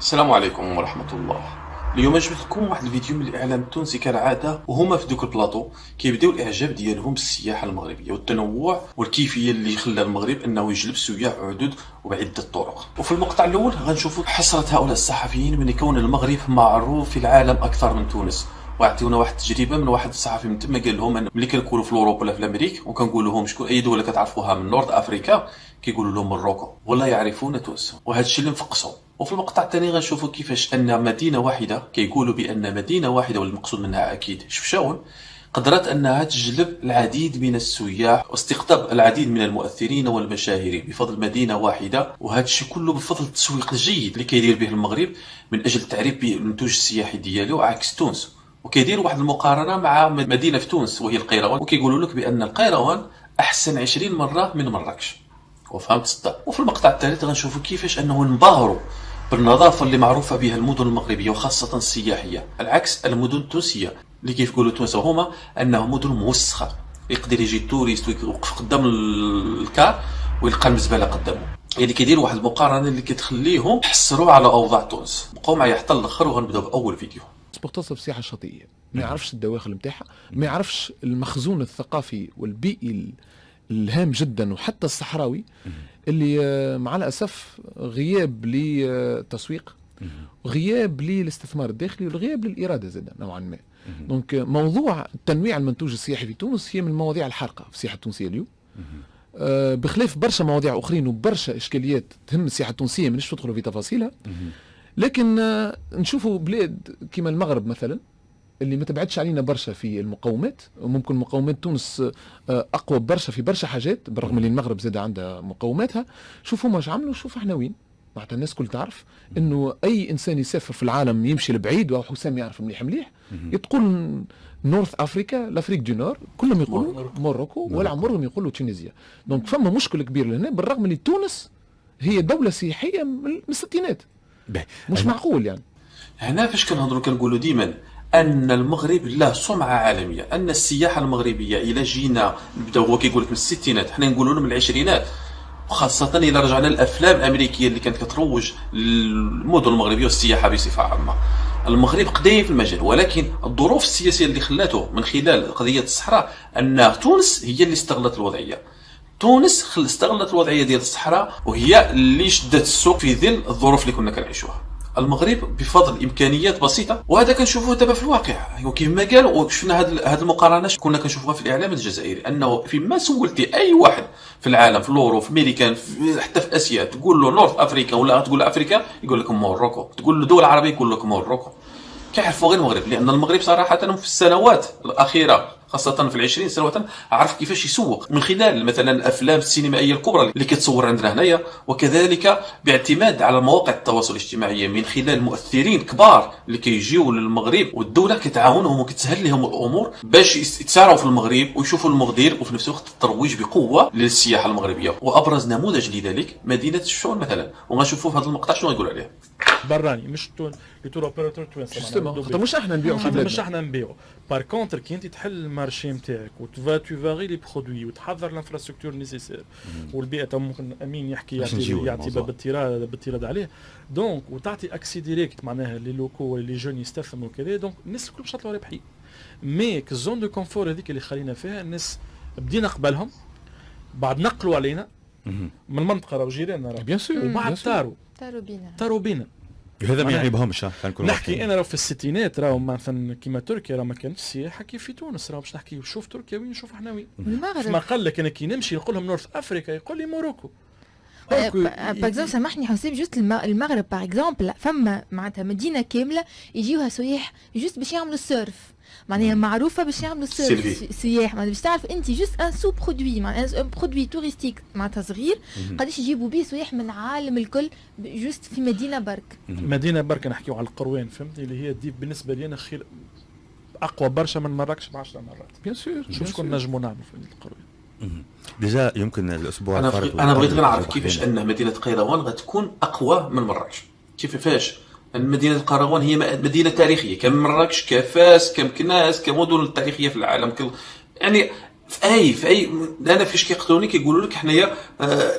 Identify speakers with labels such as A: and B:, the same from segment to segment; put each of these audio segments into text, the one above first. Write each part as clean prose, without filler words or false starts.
A: السلام عليكم ورحمة الله. اليوم جبت لكم واحد الفيديو من الاعلام التونسي كالعاده، وهما في دوك البلاطو كيبداو الاعجاب ديالهم بالسياحه المغربيه والتنوع والكيفيه اللي خلى المغرب انه يجلب سياح عدد وبعده طرق. وفي المقطع الاول غنشوفوا حسره هؤلاء الصحفيين من كون المغرب معروف في العالم اكثر من تونس. وعطيونا واحد التجربه من واحد الصحفي من تما، قال لهم ان ملي كنكونوا في اوروبا ولا في الامريك وكنقول لهم شكون اي دوله كتعرفوها من نورث افريكا، كيقولوا لهم مروكو ولا يعرفون تونس، وهذا الشيء اللي مفقصوا. وفي المقطع الثاني غنشوفوا كيفاش ان مدينه واحده، كيقولوا بان مدينه واحده والمقصود منها اكيد شفشاون، قدرت انها تجلب العديد من السياح واستقطاب العديد من المؤثرين والمشاهير بفضل مدينه واحده. وهذا الشيء كله بفضل التسويق الجيد اللي كيدير به المغرب من اجل التعريف بالمنتوج السياحي ديالو عكس تونس. وكيدير واحد المقارنه مع مدينه في تونس وهي القيروان، وكيقولوا لك بان القيروان احسن 20 مره من مراكش. وفهمت الصدق. وفي المقطع الثالث غنشوفوا كيفاش انه انبهروا بالنظافه اللي معروفه بها المدن المغربيه وخاصه السياحيه، العكس المدن التونسيه اللي كيف يقولوا التونس هما انهم مدن موسخه. يقدر يجي التوريست ويوقف قدام الكار ويلقى المزبله قدامه. يعني كيديروا واحد المقارنه اللي كتخليهم يحسروا على اوضاع تونس. بقاو معايا حتى الاخر وغنبداو باول فيديو.
B: مختص بالسياحه الشاطئيه، ما يعرفش الدواخل نتاعها، ما يعرفش المخزون الثقافي والبيئي الهام جدا وحتى الصحراوي اللي مع الاسف غياب للتسويق، غياب للاستثمار الداخلي، وغياب للاراده زاد نوعا ما. دونك موضوع تنويع المنتوج السياحي في تونس هي من المواضيع الحارقه في السياحه التونسيه اليوم، بخلاف برشا مواضيع اخرين وبرشا اشكاليات تهم السياحه التونسيه مانيش ندخلوا في تفاصيلها. لكن نشوفوا بلاد كما المغرب مثلا اللي ما تبعدش علينا برشا في المقومات، وممكن مقومات تونس اقوى برشا في برشا حاجات، بالرغم ان المغرب زاد عندها مقوماتها. شوفوا ما عملوا، شوف احنا وين. معناتها الناس كل تعرف انه اي انسان يسافر في العالم يمشي لبعيد، وحسام يعرف مليح مليح، تقول نورث افريكا، لافريك دو نور، كلهم يقولوا موروكو، ولا عمرهم يقولوا تونيزيا. دونك فما مشكل كبير لهنا، بالرغم ان تونس هي دوله سياحيه من الستينات. مش معقول يعني.
A: هنا فاش كنهضروا كنقولوا ديما ان المغرب له سمعه عالميه، ان السياحه المغربيه الى جينا نبداو، هو كيقول لك من الستينات، حنا نقولوا من العشرينات، وخاصه الى رجعنا للافلام الامريكيه اللي كانت كتروج للمدن المغربيه والسياحه بصفه عامه. المغرب قديم في المجال، ولكن الظروف السياسيه اللي خلاته من خلال قضيه الصحراء ان تونس هي اللي استغلت الوضعيه. تونس استغلت الوضعيه ديال الصحراء، وهي اللي شدت السوق في ظل الظروف اللي كنا كنعيشوها. المغرب بفضل امكانيات بسيطه، وهذا كنشوفوه دابا في الواقع. وكيما قال وشفنا هذه المقارنه كنا كنشوفوها في الاعلام الجزائري، انه فيما سولتي اي واحد في العالم، في الاورو، في امريكان، حتى في اسيا، تقول له نورث افريكا ولا تقول له افريكا يقول لك موروكو، تقول له دول عربيه يقول لك موروكو. كيعرفوا غير المغرب، لان المغرب صراحه في السنوات الاخيره خاصه في العشرين سنوات عرف كيفاش يسوق من خلال مثلا الافلام السينمائيه الكبرى اللي كتصور عندنا هنايا، وكذلك باعتماد على مواقع التواصل الاجتماعي من خلال مؤثرين كبار اللي كيجيو للمغرب، والدوله كتعاونهم وكتسهل لهم الامور باش يتسارعوا في المغرب ويشوفوا المغدير، وفي نفس الوقت الترويج بقوه للسياحه المغربيه. وابرز نموذج لذلك مدينه شفشاون مثلا، وغنشوفوا في هذا المقطع شنو غيقول عليه.
C: براني مش لي اوبيراتور توانسه،
B: خاطر مش احنا نبيعوا في بلادنا،
C: مش احنا نبيعوا. بار كونتر كي انت تحل المارشي نتاعك تو فاغي لي برودوي وتحضر الانفراستركتور نيسيسير والبيئه، ممكن امين يحكي يعطي باب بالتيراد عليه، دونك وتعطي اكسي ديريكت معناها لي لوكو ولا لي جون يستثمروا كذا، دونك الناس الكل باش تطلعوا ربحين. مي الزون دو كونفور هذيك اللي خلينا فيها الناس بدينا قبلهم، بعد نقلوا علينا من المنطقه راهو جيراننا
B: بيان سور،
C: وبعد طاروا بينا.
D: هذا ما يعيبهمش.
C: نحكي انا راه في الستينات راهو مثلا كيما تركيا راه ما كانتش السياحه كيف في تونس، راه باش نحكي شوف تركيا وين نشوف احنا وين. ما قال لك انا كي نمشي نقول لهم نورث افريكا يقول لي موروكو.
E: باغ سامحني حسام، جوست المغرب باغ اكزومبل فما معناتها مدينه كامله يجيوها سياح جوست باش يعملوا السيرف، معناها معروفه باش يعملوا السيرف سياح، معناها باش تعرف انت جوست ان سو برودوي، معناها ان برودوي توريستيك معناتها صغير قداش يجيبوا به سياح من العالم الكل جوست في مدينه برك.
C: مدينه برك نحكيو على القروان، فهمتي، اللي هي دي بالنسبه لي انا خير اقوى برشا من مراكش ب 10 مرات.
B: بيان سور،
C: شوف شكون نجموا نعملوا في القروان.
D: ديجا يمكن الاسبوع
A: انا بغيت نعرف كيفاش ان مدينه قيروان غتكون اقوى من مراكش. كيفاش مدينه قيروان هي مدينه تاريخيه كم مراكش، كفاس، كمكناس، كمدن التاريخيه في العالم يعني في اي انا فاش كيقتلوني كيقولوا لك حنايا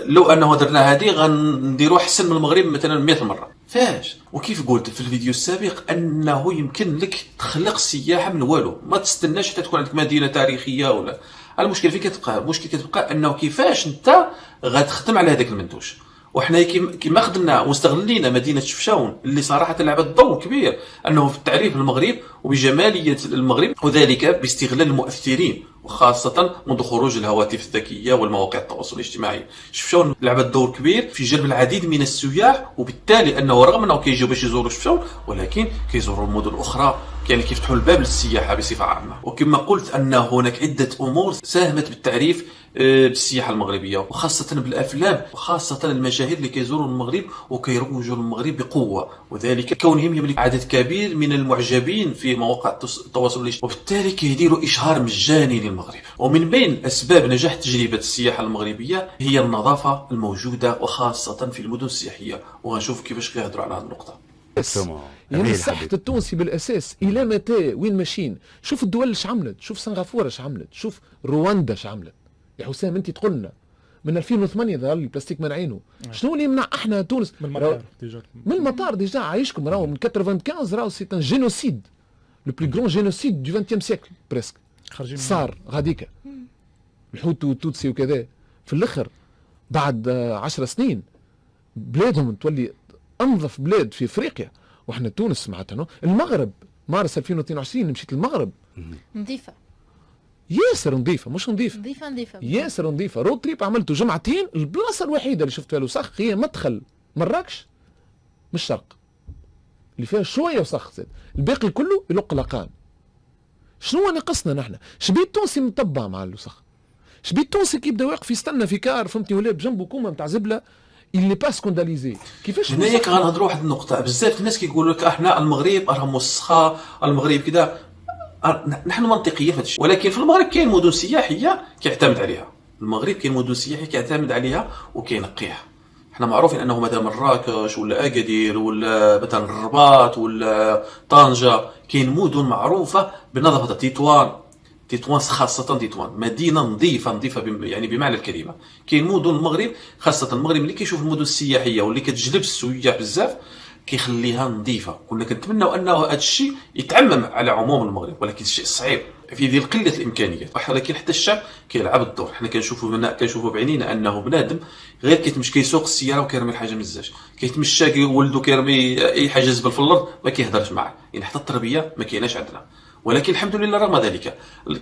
A: لو انه درنا هذه غنديروا احسن من المغرب مثلا 100 مره. فاش. وكيف قلت في الفيديو السابق انه يمكن لك تخلق السياحه من والو، ما تستناش حتى تكون عندك مدينه تاريخيه ولا. المشكل فين كتبقى؟ المشكل كتبقى انه كيفاش انت غتخدم على هذاك المنتوج. وحنا كيما خدمنا واستغلينا مدينه شفشاون اللي صراحه لعبت دور كبير انه في التعريف بالمغرب وبجماليه المغرب، وذلك باستغلال المؤثرين وخاصه منذ خروج الهواتف الذكيه والمواقع التواصل الاجتماعي. شفشاون لعبت دور كبير في جلب العديد من السياح، وبالتالي انه رغم انه كيجيو باش يزوروا شفشاون ولكن كيزوروا المدن الاخرى، يعني كيفتحوا الباب للسياحه بصفه عامه. وكما قلت ان هناك عده امور ساهمت بالتعريف بالسياحه المغربيه، وخاصه بالافلام، وخاصه المشاهير اللي كيزوروا المغرب وكيروجوا للمغرب بقوه، وذلك كونهم يملك عدد كبير من المعجبين في مواقع التواصل الاجتماعي، وبالتالي كيديروا اشهار مجاني للمغرب. ومن بين اسباب نجاح تجربه السياحه المغربيه هي النظافه الموجوده وخاصه في المدن السياحيه، وغنشوف كيفاش كيهضروا على هذه النقطه.
B: يعني السحت التونسي بالاساس الى متى وين ماشيين؟ شوف الدول اش عملت، شوف سنغافوره اش عملت، شوف رواندا اش عملت. يا حسام انت تقول لنا من 2008 ظهر لي البلاستيك منعينه، شنو اللي يمنع احنا تونس
C: من المطار ديجا؟
B: من المطار ديجا عايشكم راهو من 95 راهو سي ان جينوسيد، لو بلو غران جينوسيد دو 20 سيكل بريسك صار غاديكا الحوت والتوتسي وكذا. في الاخر بعد 10 سنين بلادهم تولي انظف بلاد في افريقيا، واحنا تونس معناتها المغرب مارس 2022 مشيت المغرب
E: نظيفه
B: ياسر نظيفه، مش نظيفه ياسر نظيفه. رود تريب عملته جمعتين، البلاصه الوحيده اللي شفت فيها الوسخ هي مدخل مراكش من الشرق اللي فيها شويه وسخ زاد، الباقي كله يلق لقان. شنو ناقصنا نحن؟ شبيه التونسي مطبع مع الوسخ، شبيه التونسي كيبدا واقف يستنى في كار فهمتني ولا بجنبه كومه نتاع زبله اللي با سكونداليزي. كيفاش
A: هنايا غنهضروا واحد النقطه، بزاف الناس كيقولوا لك احنا المغرب راه موسخه، المغرب كذا. نحن منطقيه في هذا الشيء، ولكن في المغرب كاين مدن سياحيه كيعتمد عليها، المغرب كاين مدن سياحيه كيعتمد عليها وكينقيها. احنا معروفين انه مثلا مراكش ولا اكادير ولا مثلا الرباط ولا طنجه كاين مدن معروفه بنظافه. تطوان خاصه تطوان مدينه نظيفه يعني بمعنى الكلمه. كاين مدن المغرب خاصه المغرب اللي كيشوف المدن السياحيه واللي كتجلب السياح بزاف كيخليها نظيفه. كنا كنتمناو انه هذا الشيء يتعمم على عموم المغرب، ولكن الشيء صعيب في ذي قله الامكانيات، ولكن حتى الشعب كيلعب الدور. حنا كنشوفوا بعينينا انه بنادم غير كيتمشى كيسوق السياره وكيرمي الحاجه من الزاج، كيتمشى ولده كيرمي اي حاجه زبل في الارض ما كيهضرش معاه، يعني حتى التربيه ما كايناش عندنا. ولكن الحمد لله رغم ذلك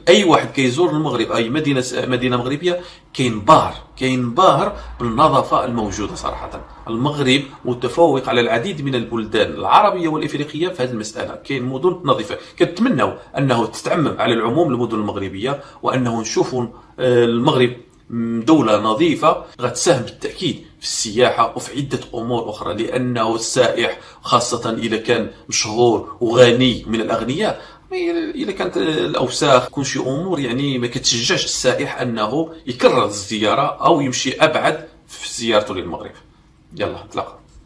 A: اي واحد كيزور المغرب اي مدينه مغربيه كاين باهر بالنظافه الموجوده. صراحه المغرب متفوق على العديد من البلدان العربيه والافريقيه في هذه المساله، كاين مدن نظيفه. كنتمنوا انه تتعمم على العموم المدن المغربيه، وانه نشوفوا المغرب دولة نظيفة غتساهم بالتأكيد في السياحة وفي عدة أمور أخرى، لأنه السائح خاصة إذا كان مشهور وغني من الأغنياء، إذا كانت الأوساخ كل شيء أمور يعني ما كتشجعش السائح أنه يكرر الزيارة أو يمشي أبعد في زيارته للمغرب. يلا نتلاقى.